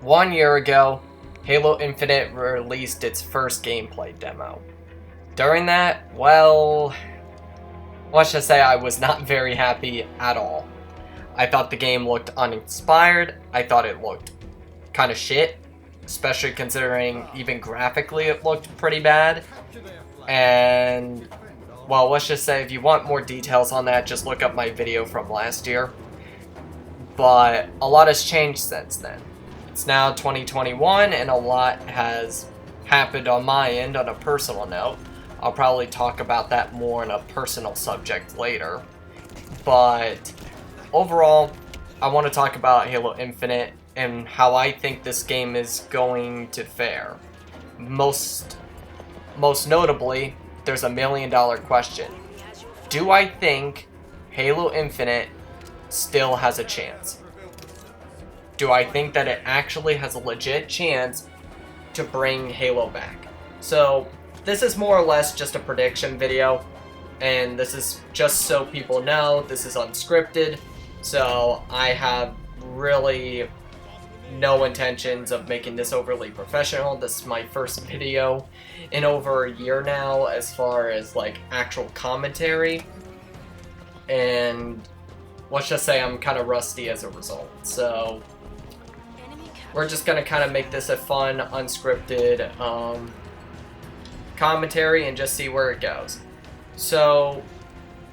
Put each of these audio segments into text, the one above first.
1 year ago, Halo Infinite released its first gameplay demo. During that, well, let's just say I was not very happy at all. I thought the game looked uninspired, I thought it looked kind of shit, especially considering even graphically it looked pretty bad. And, well, let's just say if you want more details on that, just look up my video from last year. But a lot has changed since then. It's now 2021 and a lot has happened on my end on a personal note. I'll probably talk about that more in a personal subject later. But overall, I want to talk about Halo Infinite and how I think this game is going to fare. Most notably, there's $1 million question. Do I think Halo Infinite still has a chance? Do I think that it actually has a legit chance to bring Halo back? So, this is more or less just a prediction video, and this is just so people know, this is unscripted, so I have really no intentions of making this overly professional. This is my first video in over a year now as far as like actual commentary, and let's just say I'm kind of rusty as a result. So we're just gonna kind of make this a fun, unscripted commentary and just see where it goes. So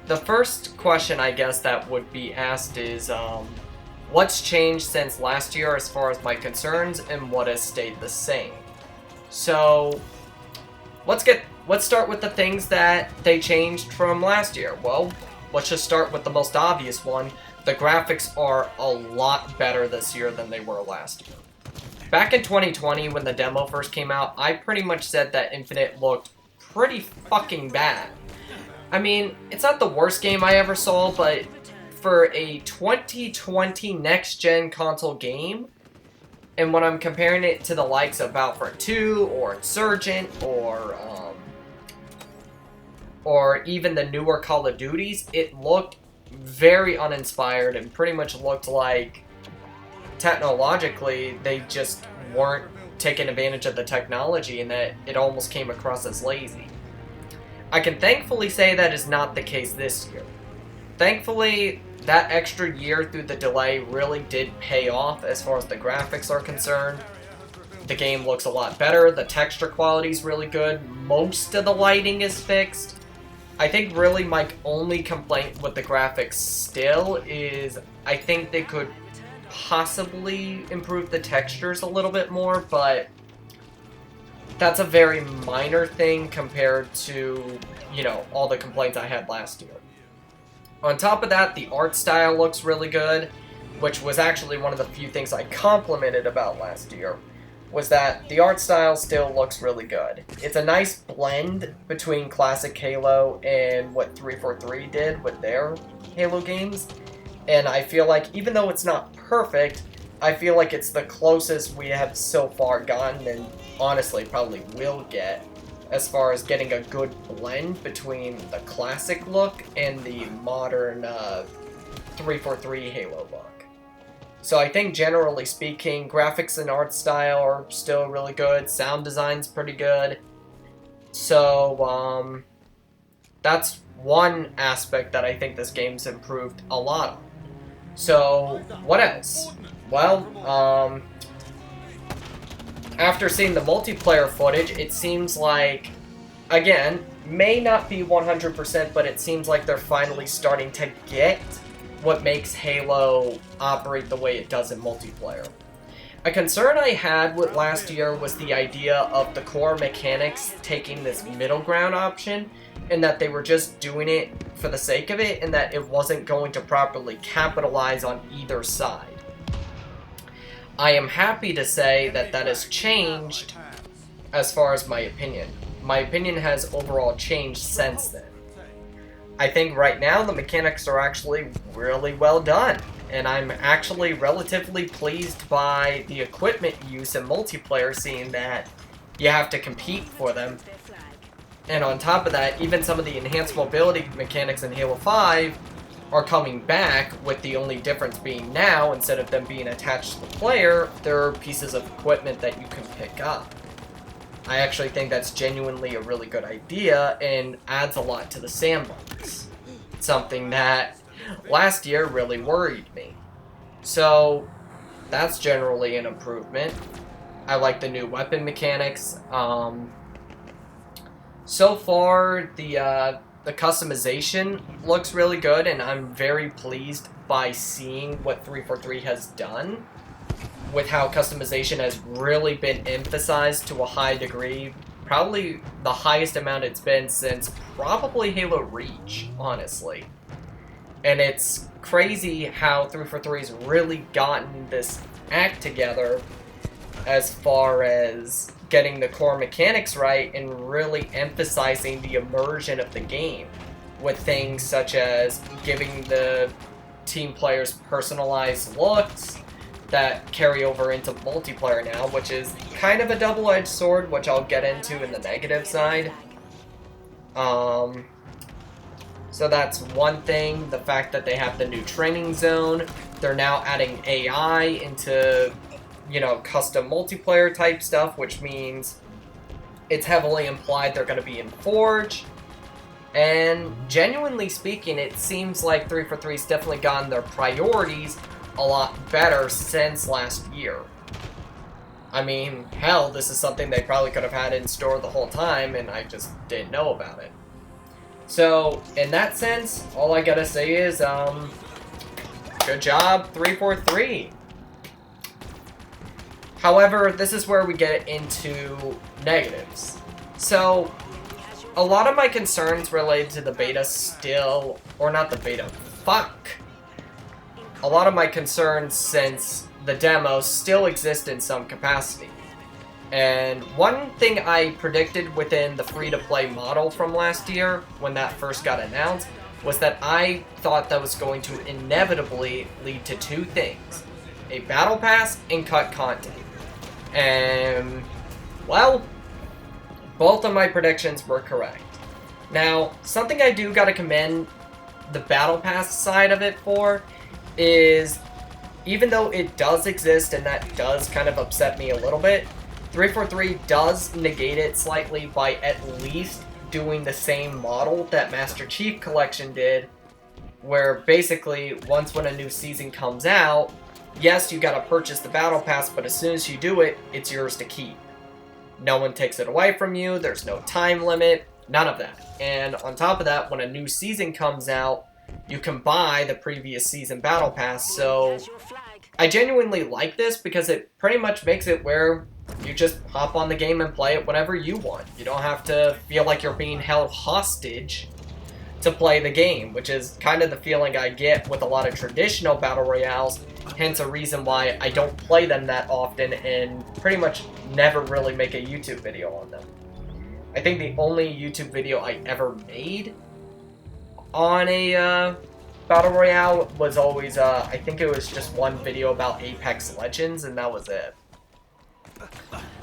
the first question I guess that would be asked is what's changed since last year as far as my concerns and what has stayed the same. So let's start with the things that they changed from last year. Well, let's just start with the most obvious one. The graphics are a lot better this year than they were last year. Back in 2020, when the demo first came out, I pretty much said that Infinite looked pretty fucking bad. I mean, it's not the worst game I ever saw, but for a 2020 next-gen console game, and when I'm comparing it to the likes of Battlefront 2, or Insurgent, or even the newer Call of Duties, it looked very uninspired and pretty much looked like technologically they just weren't taking advantage of the technology and that it almost came across as lazy. I can thankfully say that is not the case this year. Thankfully, that extra year through the delay really did pay off as far as the graphics are concerned. The game looks a lot better, the texture quality is really good, most of the lighting is fixed. I think really my only complaint with the graphics still is I think they could possibly improve the textures a little bit more, but that's a very minor thing compared to, you know, all the complaints I had last year. On top of that, the art style looks really good, which was actually one of the few things I complimented about last year, was that the art style still looks really good. It's a nice blend between classic Halo and what 343 did with their Halo games. And I feel like, even though it's not perfect, I feel like it's the closest we have so far gotten, and honestly probably will get, as far as getting a good blend between the classic look and the modern 343 Halo look. So I think generally speaking, graphics and art style are still really good, sound design's pretty good. So that's one aspect that I think this game's improved a lot on. So what else? Well, after seeing the multiplayer footage, it seems like, again, may not be 100%, but it seems like they're finally starting to get what makes Halo operate the way it does in multiplayer. A concern I had with last year was the idea of the core mechanics taking this middle ground option, and that they were just doing it for the sake of it, and that it wasn't going to properly capitalize on either side. I am happy to say that that has changed as far as my opinion. My opinion has overall changed since then. I think right now the mechanics are actually really well done, and I'm actually relatively pleased by the equipment use in multiplayer, seeing that you have to compete for them. And on top of that, even some of the enhanced mobility mechanics in Halo 5 are coming back, with the only difference being now, instead of them being attached to the player, there are pieces of equipment that you can pick up. I actually think that's genuinely a really good idea and adds a lot to the sandbox. Something that last year really worried me. So that's generally an improvement. I like the new weapon mechanics. So far, the customization looks really good, and I'm very pleased by seeing what 343 has done with how customization has really been emphasized to a high degree. Probably the highest amount it's been since probably Halo Reach, honestly. And it's crazy how 343's really gotten this act together as far as getting the core mechanics right and really emphasizing the immersion of the game with things such as giving the team players personalized looks that carry over into multiplayer now, which is kind of a double-edged sword, which I'll get into in the negative side. So that's one thing. The fact that they have the new training zone, they're now adding AI into, you know, custom multiplayer type stuff, which means it's heavily implied they're going to be in Forge. And genuinely speaking, it seems like 343's definitely gotten their priorities a lot better since last year. I mean, hell, this is something they probably could have had in store the whole time, and I just didn't know about it. So, in that sense, all I gotta say is, good job, 343. However, this is where we get into negatives. So, a lot of my concerns related to the beta still, or not the beta, a lot of my concerns since the demo still exist in some capacity. And one thing I predicted within the free-to-play model from last year, when that first got announced, was that I thought that was going to inevitably lead to two things: a battle pass and cut content. And, well, both of my predictions were correct. Now, something I do gotta commend the battle pass side of it for is, even though it does exist and that does kind of upset me a little bit, 343 does negate it slightly by at least doing the same model that Master Chief Collection did, where basically, once when a new season comes out, yes, you gotta purchase the battle pass, but as soon as you do it, it's yours to keep. No one takes it away from you, there's no time limit, none of that. And on top of that, when a new season comes out, you can buy the previous season battle pass. So I genuinely like this because it pretty much makes it where you just hop on the game and play it whenever you want. You don't have to feel like you're being held hostage to play the game, which is kind of the feeling I get with a lot of traditional battle royales, hence a reason why I don't play them that often and pretty much never really make a YouTube video on them. I think the only YouTube video I ever made on a battle royale was always, I think it was just one video about Apex Legends, and that was it.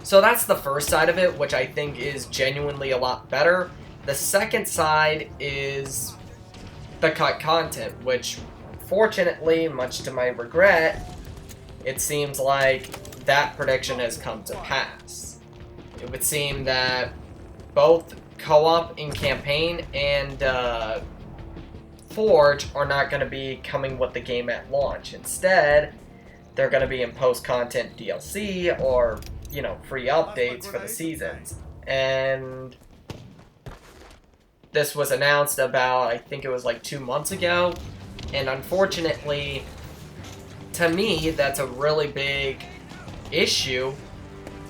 So that's the first side of it, which I think is genuinely a lot better. The second side is the cut content, which, fortunately, much to my regret, it seems like that prediction has come to pass. It would seem that both co-op in campaign and Forge are not going to be coming with the game at launch. Instead, they're going to be in post-content DLC or, you know, free updates for the seasons. And this was announced about, I think it was like 2 months ago. And unfortunately, to me, that's a really big issue,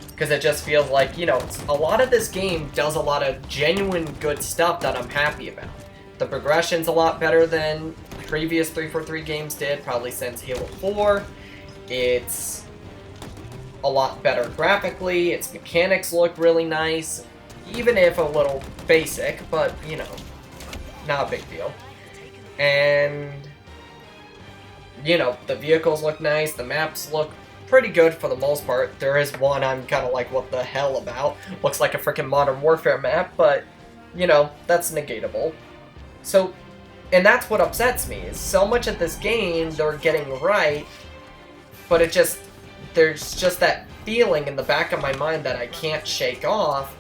because it just feels like, you know, a lot of this game does a lot of genuine good stuff that I'm happy about. The progression's a lot better than previous 343 games did, probably since Halo 4. It's a lot better graphically, its mechanics look really nice, even if a little basic, but, you know, not a big deal. And, you know, the vehicles look nice, the maps look pretty good for the most part. There is one I'm kind of like, what the hell about? Looks like a freaking Modern Warfare map, but, you know, that's negatable. So, And that's what upsets me, is so much of this game they're getting right, but there's just that feeling in the back of my mind that I can't shake off,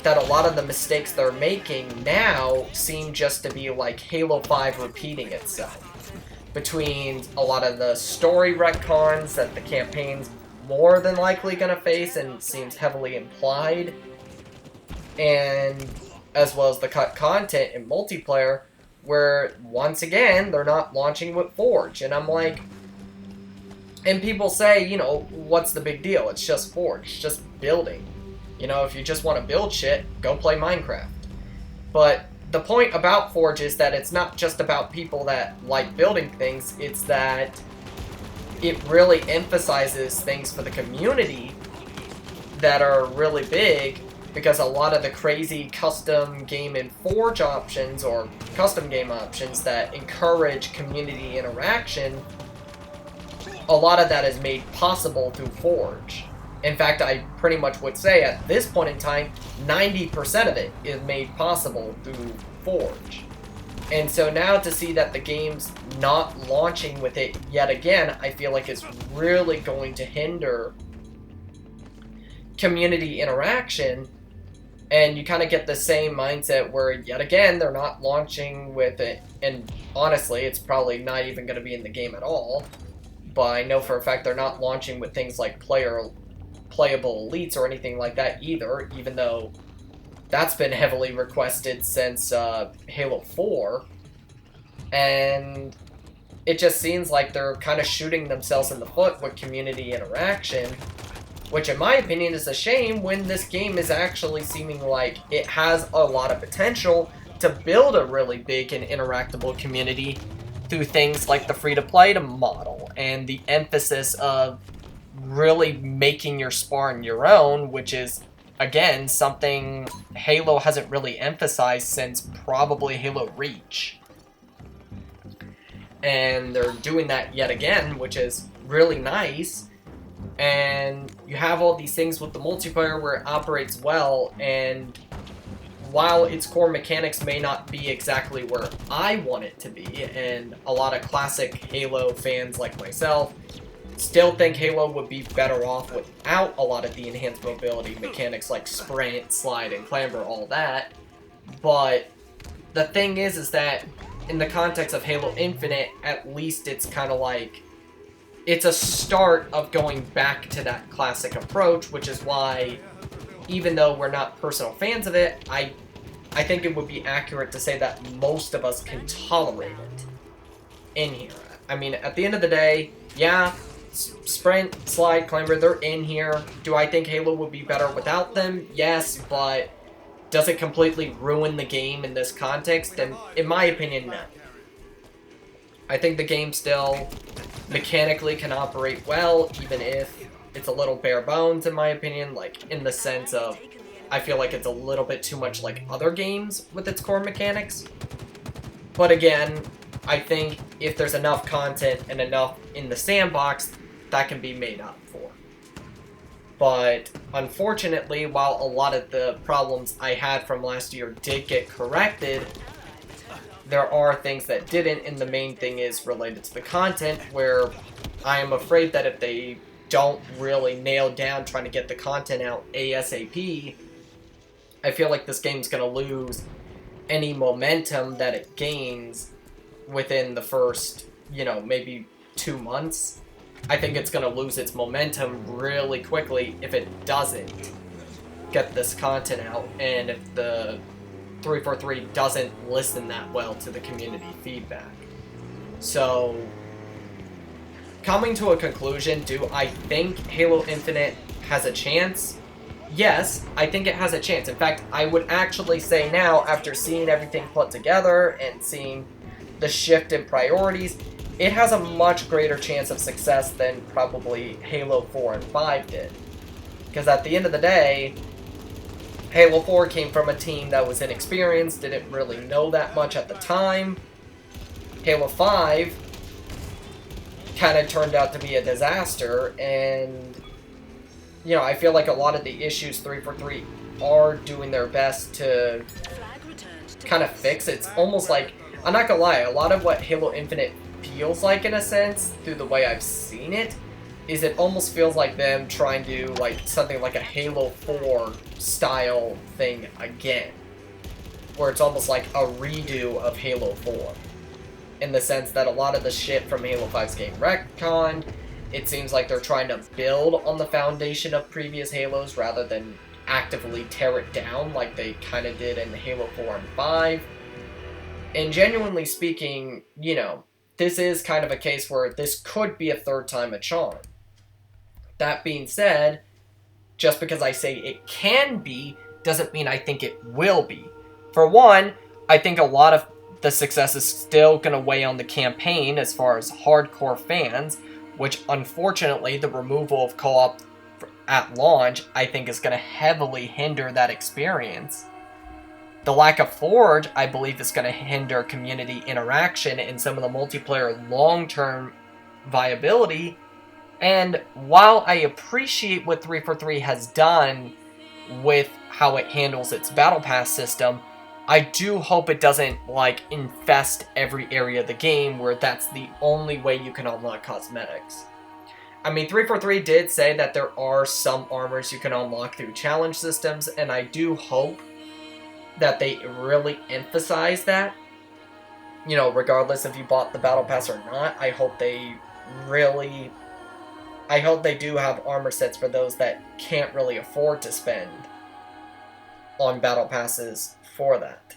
that a lot of the mistakes they're making now seem just to be like Halo 5 repeating itself. Between a lot of the story retcons that the campaign's more than likely going to face and seems heavily implied, and as well as the cut content in multiplayer, where once again they're not launching with Forge. And I'm like, and people say, you know, what's the big deal? It's just Forge, it's just building. You know, if you just want to build shit, go play Minecraft. But the point about Forge is that it's not just about people that like building things, it's that it really emphasizes things for the community that are really big, because a lot of the crazy custom game in Forge options or custom game options that encourage community interaction, a lot of that is made possible through Forge. In fact, I pretty much would say at this point in time, 90% of it is made possible through Forge. And so now to see that the game's not launching with it yet again, I feel like it's really going to hinder community interaction. And you kind of get the same mindset where, yet again, they're not launching with it. And honestly, it's probably not even going to be in the game at all. But I know for a fact they're not launching with things like playable elites or anything like that either, even though that's been heavily requested since Halo 4. And it just seems like they're kind of shooting themselves in the foot with community interaction, which in my opinion is a shame when this game is actually seeming like it has a lot of potential to build a really big and interactable community through things like the free-to-play model and the emphasis of really making your spawn your own, which is, again, something Halo hasn't really emphasized since probably Halo Reach. And they're doing that yet again, which is really nice. And you have all these things with the multiplayer where it operates well, and while its core mechanics may not be exactly where I want it to be, and a lot of classic Halo fans like myself still think Halo would be better off without a lot of the enhanced mobility mechanics like sprint, slide, and clamber, all that. But the thing is that in the context of Halo Infinite, at least it's kind of like, it's a start of going back to that classic approach, which is why, even though we're not personal fans of it, I think it would be accurate to say that most of us can tolerate it in here. I mean, at the end of the day, yeah, sprint, slide, clamber, they're in here. Do I think Halo would be better without them? Yes, but does it completely ruin the game in this context? And in my opinion, no. I think the game still mechanically can operate well, even if it's a little bare bones, in my opinion, like in the sense of I feel like it's a little bit too much like other games with its core mechanics. But again, I think if there's enough content and enough in the sandbox, that can be made up for. But unfortunately, while a lot of the problems I had from last year did get corrected, there are things that didn't, and the main thing is related to the content, where I am afraid that if they don't really nail down trying to get the content out ASAP, I feel like this game's going to lose any momentum that it gains within the first, maybe 2 months. I think it's going to lose its momentum really quickly if it doesn't get this content out, and if the 343 doesn't listen that well to the community feedback. So, coming to a conclusion, do I think Halo Infinite has a chance? Yes, I think it has a chance. In fact, I would actually say now, after seeing everything put together and seeing the shift in priorities, it has a much greater chance of success than probably Halo 4 and 5 did. Because at the end of the day, Halo 4 came from a team that was inexperienced, didn't really know that much at the time. Halo 5 kind of turned out to be a disaster, and I feel like a lot of the issues 343 are doing their best to kind of fix. It's almost like, I'm not gonna lie, a lot of what Halo Infinite feels like, in a sense, through the way I've seen it, is it almost feels like them trying to do like something like a Halo 4 style thing again, where it's almost like a redo of Halo 4, in the sense that a lot of the shit from Halo 5's game retconned. It seems like they're trying to build on the foundation of previous Halos rather than actively tear it down like they kind of did in Halo 4 and 5. And genuinely speaking, you know, this is kind of a case where this could be a third time a charm. That being said, just because I say it can be, doesn't mean I think it will be. For one, I think a lot of the success is still going to weigh on the campaign as far as hardcore fans, which unfortunately the removal of co-op at launch I think is going to heavily hinder that experience. The lack of Forge, I believe, is going to hinder community interaction and some of the multiplayer long-term viability. And while I appreciate what 343 has done with how it handles its Battle Pass system, I do hope it doesn't, like, infest every area of the game where that's the only way you can unlock cosmetics. I mean, 343 did say that there are some armors you can unlock through challenge systems, and I do hope that they really emphasize that. You know, regardless if you bought the Battle Pass or not, I hope they do have armor sets for those that can't really afford to spend on Battle Passes for that.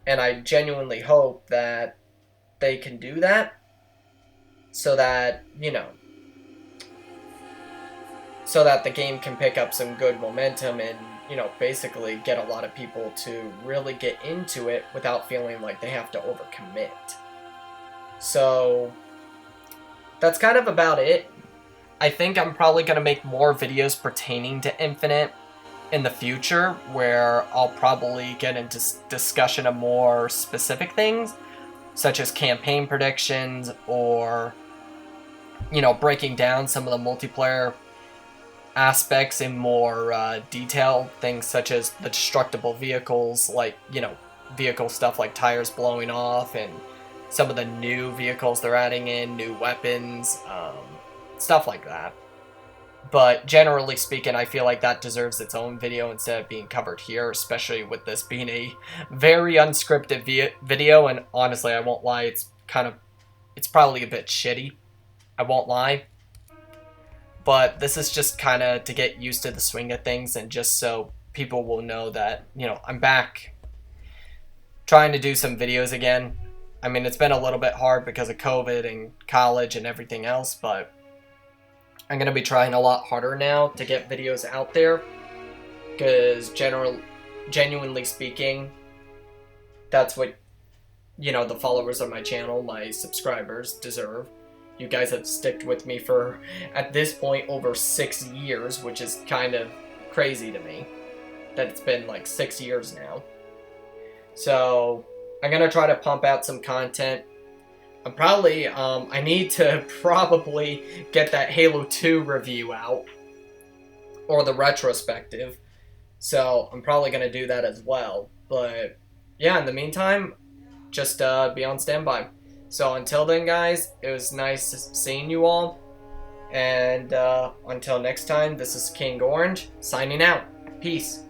And I genuinely hope that they can do that so that, you know, so that the game can pick up some good momentum and, you know, basically get a lot of people to really get into it without feeling like they have to overcommit. So that's kind of about it. I think I'm probably going to make more videos pertaining to Infinite in the future, where I'll probably get into discussion of more specific things, such as campaign predictions, or, you know, breaking down some of the multiplayer aspects in more detail, things such as the destructible vehicles, like, you know, vehicle stuff like tires blowing off, and some of the new vehicles they're adding in, new weapons, stuff like that. But generally speaking, I feel like that deserves its own video instead of being covered here, especially with this being a very unscripted video, and honestly, I won't lie, it's probably a bit shitty. I won't lie. But this is just kind of to get used to the swing of things, and just so people will know that, you know, I'm back trying to do some videos again. I mean, it's been a little bit hard because of COVID and college and everything else, but I'm going to be trying a lot harder now to get videos out there, because genuinely speaking, that's what, you know, the followers of my channel, my subscribers, deserve. You guys have stuck with me for, at this point, over 6 years, which is kind of crazy to me, that it's been like 6 years now. So I'm going to try to pump out some content. I need to probably get that Halo 2 review out, or the retrospective, so I'm probably going to do that as well. But yeah, in the meantime, just be on standby. So until then, guys, it was nice seeing you all, and until next time, this is King Orange, signing out. Peace.